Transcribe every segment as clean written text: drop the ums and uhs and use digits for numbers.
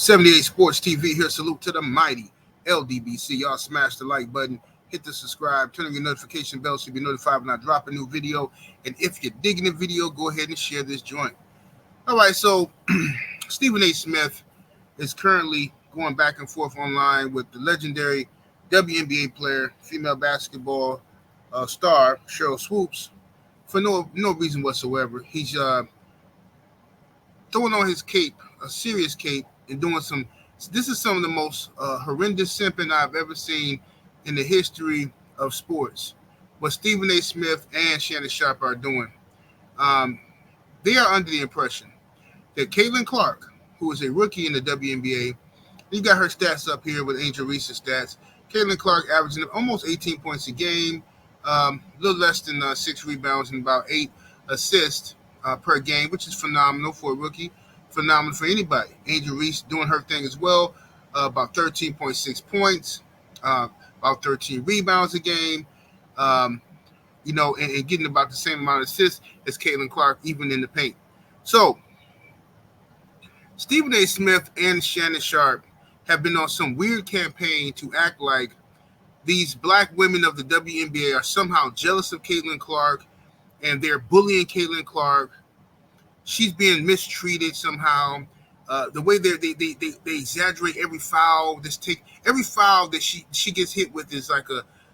78 Sports TV here. Salute to the mighty LDBC. Y'all smash the like button, hit the subscribe, turn on your notification bell so you'll be notified when I drop a new video. And if you're digging the video, go ahead and share this joint. All right, so Stephen A. Smith is currently going back and forth online with the legendary WNBA player, female basketball star, Sheryl Swoopes, for no reason whatsoever. He's throwing on his cape, a serious cape, and doing some. This is some of the most horrendous simping I've ever seen in the history of sports. What Stephen A. Smith and Shannon Sharpe are doing. They are under the impression that Caitlin Clark, who is a rookie in the WNBA, you got her stats up here with Angel Reese's stats. Caitlin Clark averaging almost 18 points a game, a little less than 6 rebounds and about 8 assists per game, which is phenomenal for a rookie, phenomenal for anybody. Angel Reese doing her thing as well, about 13.6 points, about 13 rebounds a game, and getting about the same amount of assists as Caitlin Clark, even in the paint. So, Stephen A. Smith and Shannon Sharpe have been on some weird campaign to act like these black women of the WNBA are somehow jealous of Caitlin Clark and they're bullying Caitlin Clark. She's being mistreated somehow. The way they exaggerate every foul. Every foul that she gets hit with is like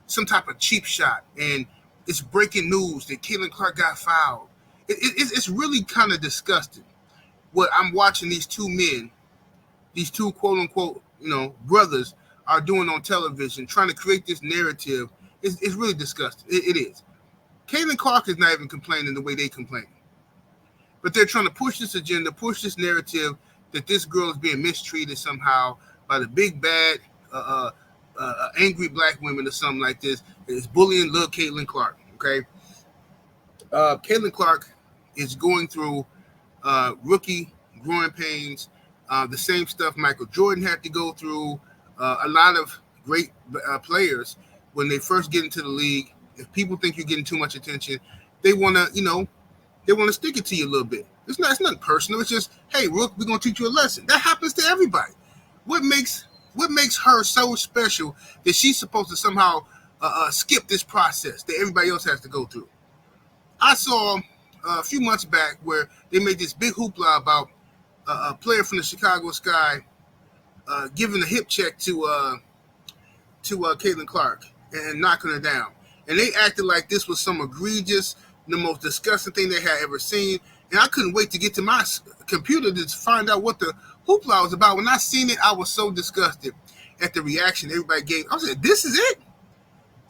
some type of cheap shot, and it's breaking news that Caitlin Clark got fouled. It's really kind of disgusting. What I'm watching these two men, these two quote unquote, brothers are doing on television, trying to create this narrative. It's really disgusting. It is. Caitlin Clark is not even complaining the way they complain. But they're trying to push this agenda, push this narrative that this girl is being mistreated somehow by the big bad, angry black women or something like this. It's bullying little Caitlin Clark, okay? Caitlin Clark is going through rookie growing pains, the same stuff Michael Jordan had to go through. A lot of great players, when they first get into the league, if people think you're getting too much attention, they want to stick it to you a little bit. It's nothing personal. It's just, hey, Rook, we're gonna teach you a lesson. That happens to everybody. What makes her so special that she's supposed to somehow skip this process that everybody else has to go through? I saw a few months back where they made this big hoopla about a player from the Chicago Sky giving a hip check to Caitlin Clark and knocking her down. And they acted like this was some egregious, the most disgusting thing they had ever seen. And I couldn't wait to get to my computer to find out what the hoopla was about. When I seen it, I was so disgusted at the reaction everybody gave. I said, this is it?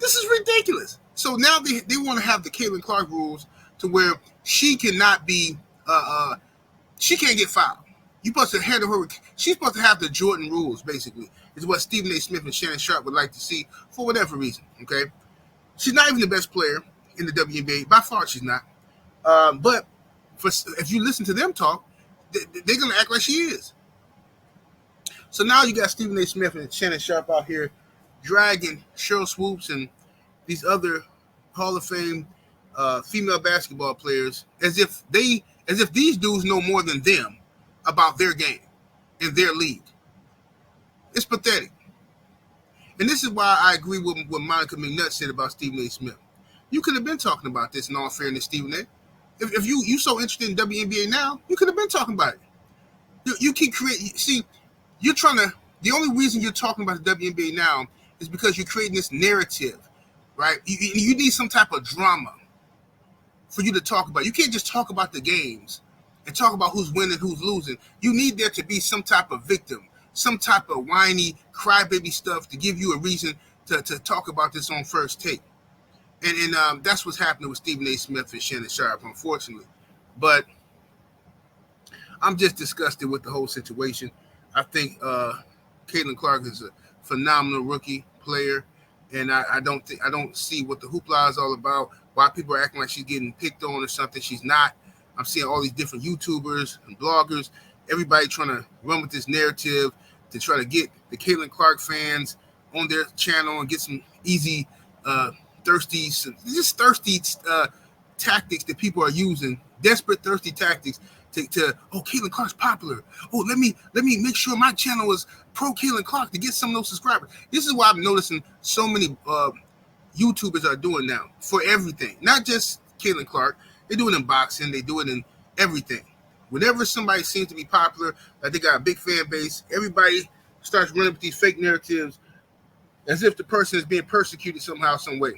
This is ridiculous. So now they want to have the Caitlin Clark rules to where she cannot be, she can't get fouled. You're supposed to handle her. She's supposed to have the Jordan rules, basically, is what Stephen A. Smith and Shannon Sharpe would like to see for whatever reason, okay? She's not even the best player in the WNBA. By far, she's not. But if you listen to them talk, they're going to act like she is. So now you got Stephen A. Smith and Shannon Sharpe out here dragging Sheryl Swoopes and these other Hall of Fame female basketball players as if these dudes know more than them about their game and their league. It's pathetic. And this is why I agree with what Monica McNutt said about Stephen A. Smith. You could have been talking about this, in all fairness, Stephen A. If you so interested in WNBA now, you could have been talking about it. You keep creating. See, you're trying to. The only reason you're talking about the WNBA now is because you're creating this narrative, right? You need some type of drama for you to talk about. You can't just talk about the games and talk about who's winning, who's losing. You need there to be some type of victim, some type of whiny, crybaby stuff to give you a reason to talk about this on First Take. And that's what's happening with Stephen A. Smith and Shannon Sharpe, unfortunately. But I'm just disgusted with the whole situation. I think Caitlin Clark is a phenomenal rookie player, and I don't see what the hoopla is all about. Why people are acting like she's getting picked on or something. She's not. I'm seeing all these different YouTubers and bloggers, everybody trying to run with this narrative to try to get the Caitlin Clark fans on their channel and get some easy, thirsty tactics that people are using, desperate, thirsty tactics oh, Caitlin Clark's popular. Oh, let me make sure my channel is pro Caitlin Clark to get some of those subscribers. This is why I'm noticing so many YouTubers are doing now for everything, not just Caitlin Clark. They do it in boxing. They do it in everything. Whenever somebody seems to be popular, like they got a big fan base, everybody starts running with these fake narratives as if the person is being persecuted somehow, some way.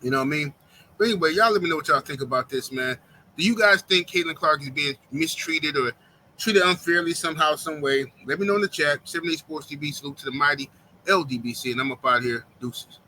You know what I mean? But anyway, y'all let me know what y'all think about this, man. Do you guys think Caitlin Clark is being mistreated or treated unfairly somehow, some way? Let me know in the chat. 78 Sports TV. Salute to the mighty LDBC. And I'm up out here. Deuces.